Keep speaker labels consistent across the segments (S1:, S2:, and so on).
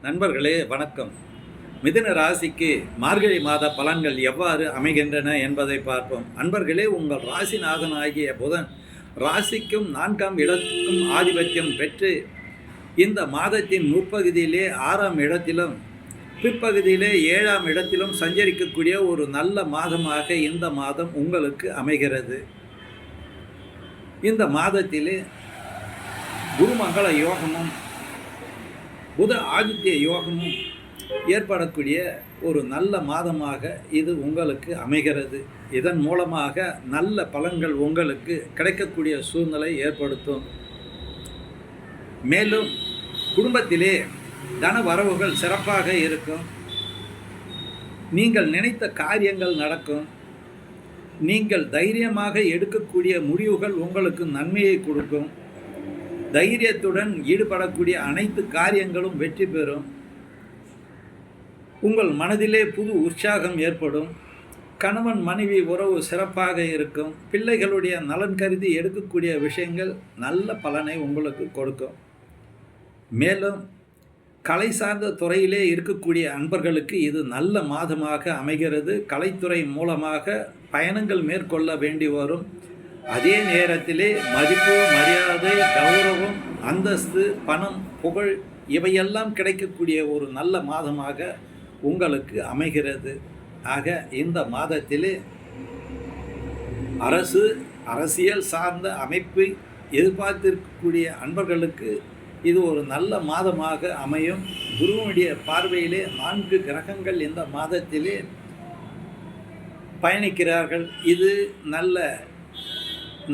S1: நண்பர்களே வணக்கம். மிதுன ராசிக்கு மார்கழி மாத பலன்கள் எவ்வாறு அமைகின்றன என்பதை பார்ப்போம். அன்பர்களே, உங்கள் ராசிநாதன் ஆகிய புதன் ராசிக்கும் 4ஆம் இடத்துக்கும் ஆதிபத்தியம் பெற்று இந்த மாதத்தின் முற்பகுதியிலே 6ஆம் இடத்திலும் பிற்பகுதியிலே 7ஆம் இடத்திலும் சஞ்சரிக்கக்கூடிய ஒரு நல்ல மாதமாக இந்த மாதம் உங்களுக்கு அமைகிறது. இந்த மாதத்திலே குருமங்கள யோகமும் புத ஆதித்ய யோகமும் ஏற்படக்கூடிய ஒரு நல்ல மாதமாக இது உங்களுக்கு அமைகிறது. இதன் மூலமாக நல்ல பலன்கள் உங்களுக்கு கிடைக்கக்கூடிய சூழ்நிலை ஏற்படுத்தும். மேலும் குடும்பத்திலே தன வரவுகள் சிறப்பாக இருக்கும். நீங்கள் நினைத்த காரியங்கள் நடக்கும். நீங்கள் தைரியமாக எடுக்கக்கூடிய முடிவுகள் உங்களுக்கு நன்மையை கொடுக்கும். தைரியத்துடன் ஈடுபடக்கூடிய அனைத்து காரியங்களும் வெற்றி பெறும். உங்கள் மனதிலே புது உற்சாகம் ஏற்படும். கணவன் மனைவி உறவு சிறப்பாக இருக்கும். பிள்ளைகளுடைய நலன் கருதி எடுக்கக்கூடிய விஷயங்கள் நல்ல பலனை உங்களுக்கு கொடுக்கும். மேலும் கலை சார்ந்த துறையிலே இருக்கக்கூடிய அன்பர்களுக்கு இது நல்ல மாதமாக அமைகிறது. கலைத்துறை மூலமாக பயணங்கள் மேற்கொள்ள வேண்டி வரும். அதே நேரத்திலே மதிப்பு, மரியாதை, கௌரவம், அந்தஸ்து, பணம், புகழ் இவையெல்லாம் கிடைக்கக்கூடிய ஒரு நல்ல மாதமாக உங்களுக்கு அமைகிறது. ஆக இந்த மாதத்திலே அரசியல் சார்ந்த அமைப்பை எதிர்பார்த்திருக்கக்கூடிய அன்பர்களுக்கு இது ஒரு நல்ல மாதமாக அமையும். குருவுடைய பார்வையிலே 4 கிரகங்கள் இந்த மாதத்திலே பயணிக்கிறார்கள். இது நல்ல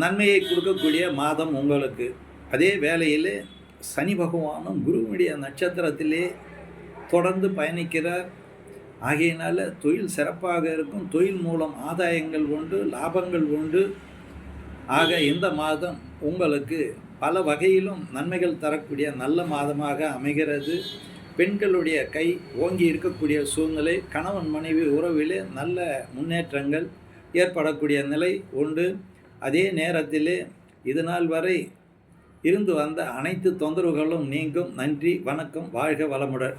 S1: நன்மையை கொடுக்கக்கூடிய மாதம் உங்களுக்கு. அதே வேளையிலே சனி பகவானும் குருவுடைய நட்சத்திரத்திலே தொடர்ந்து பயணிக்கிறார். ஆகையினால தொழில் சிறப்பாக இருக்கும். தொழில் மூலம் ஆதாயங்கள் உண்டு, லாபங்கள் உண்டு. ஆக இந்த மாதம் உங்களுக்கு பல வகையிலும் நன்மைகள் தரக்கூடிய நல்ல மாதமாக அமைகிறது. பெண்களுடைய கை ஓங்கி இருக்கக்கூடிய சூழ்நிலை, கணவன் மனைவி உறவிலே நல்ல முன்னேற்றங்கள் ஏற்படக்கூடிய நிலை உண்டு. அதே நேரத்திலே இதுநாள் வரை இருந்து வந்த அனைத்து தொந்தரவுகளும் நீங்கும். நன்றி, வணக்கம், வாழ்க வளமுடன்.